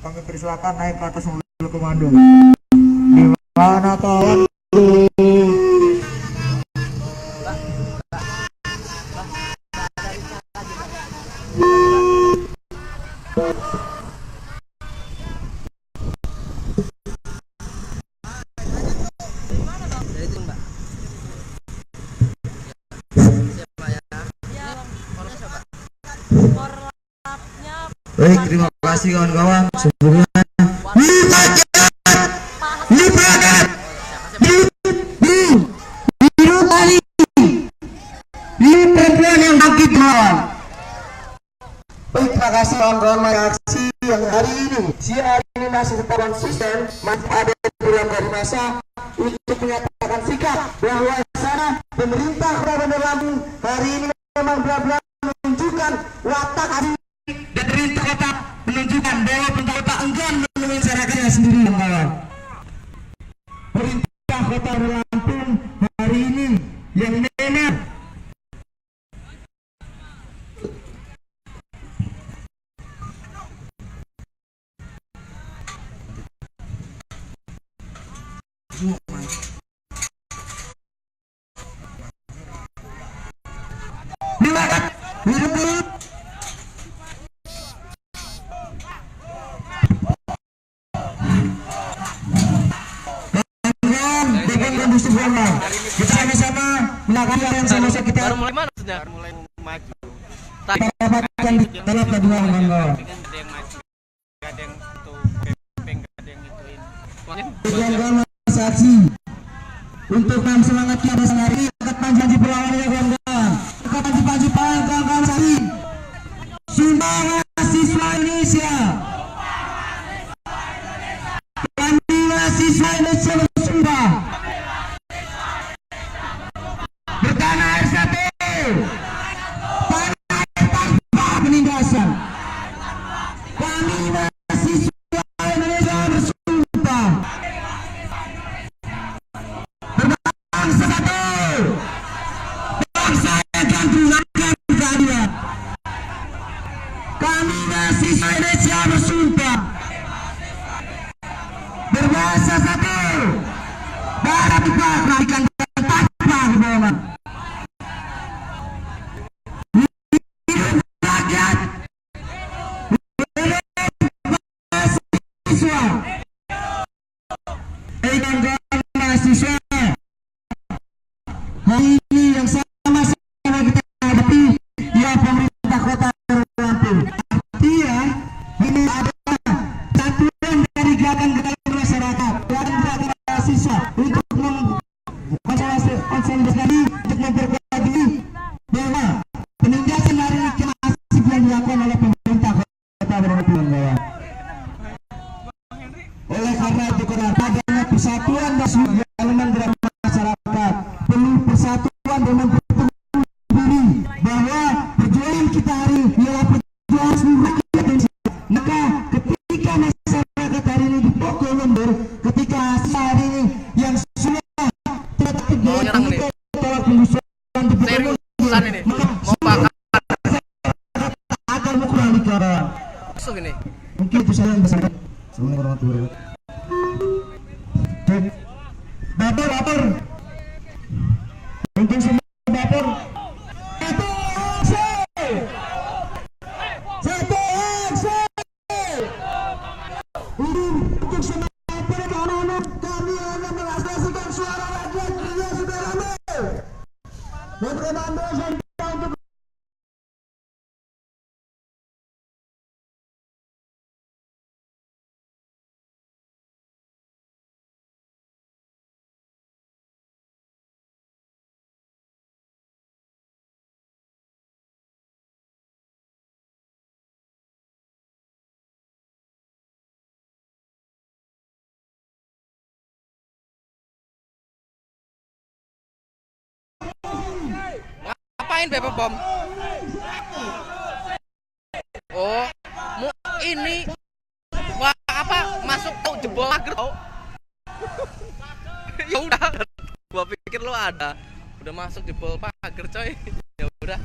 kami persilakan naik ke atas mobil komando. Di mana kawan? Baik, terima kasih kawan-kawan. Sebelumnya terima kasih kawan-kawan aksi yang hari ini masih tetap konsisten, masih ada program dari masa untuk menyatakan sikap bahwa sana pemerintah Kota Bandar Lampung hari ini memang benar-benar menunjukkan watak asli dan pemerintah kota menunjukkan bahwa pemerintah kota enggan menemui masyarakatnya sendiri kawan. Pemerintah Kota Bandar Lampung hari ini yang memang kita sama-sama melakukan yang sama-sama kita baru mulai mana maksudnya? Baru mulai maju. Kita dapatkan telah kedua kawan-kawan. Ada yang itu peng, ada yang ituin. Kawan-kawan saksi untuk semangat kita hari ini angkat panji perlawanannya kawan-kawan. Angkat panji kawan-kawan saksi. Sumpah mahasiswa Indonesia. Kami mahasiswa Indonesia bersumpah bertanah air satu, tanah air tanpa penindasan. Kami mahasiswa Indonesia bersumpah berbangsa satu, bangsa yang akan menegakkan keadilan. Kami mahasiswa Indonesia bersumpah berbangsa satu, tanpa keadilan dan tanpa kebohongan. Mahasiswa hari ini yang sama-sama kita hadapi ya pemerintah Kota Lampung. Artinya ini adalah satuan dari gerakan masyarakat, gerakan mahasiswa untuk konsolidasi untuk memperkuat diri bahwa penindasan hari ini masih yang dilakukan oleh pemerintah Kota Lampung. Oleh karena itu adanya persatuan dan seluruh elemen gerakan masyarakat perlu persatuan dan mempertemukan diri bahwa perjuangan kita hari ini ialah perjuangan seluruh rakyat Indonesia. Maka ketika masyarakat hari ini dipukul mundur, ketika hari ini yang sudah tidak terjadi tolak penggusuran seriusan ini mau bakar akan mukul di kawan. masuk ini Mungkin itu saya yang besar. Assalamualaikum warahmatullahi wabarakatuh. Baper. Untuk semua baper. Satu aksi. Untuk semua baper anak-anak kami hanya mengaksesikan suara rakyat yang sudah ramai. Berkomando untuk ngapain Bebek Bom? Oh, ini wah apa masuk tuh jebol pagar tau? Ya udah, gua pikir lu ada udah masuk jebol pagar coy. Ya udah.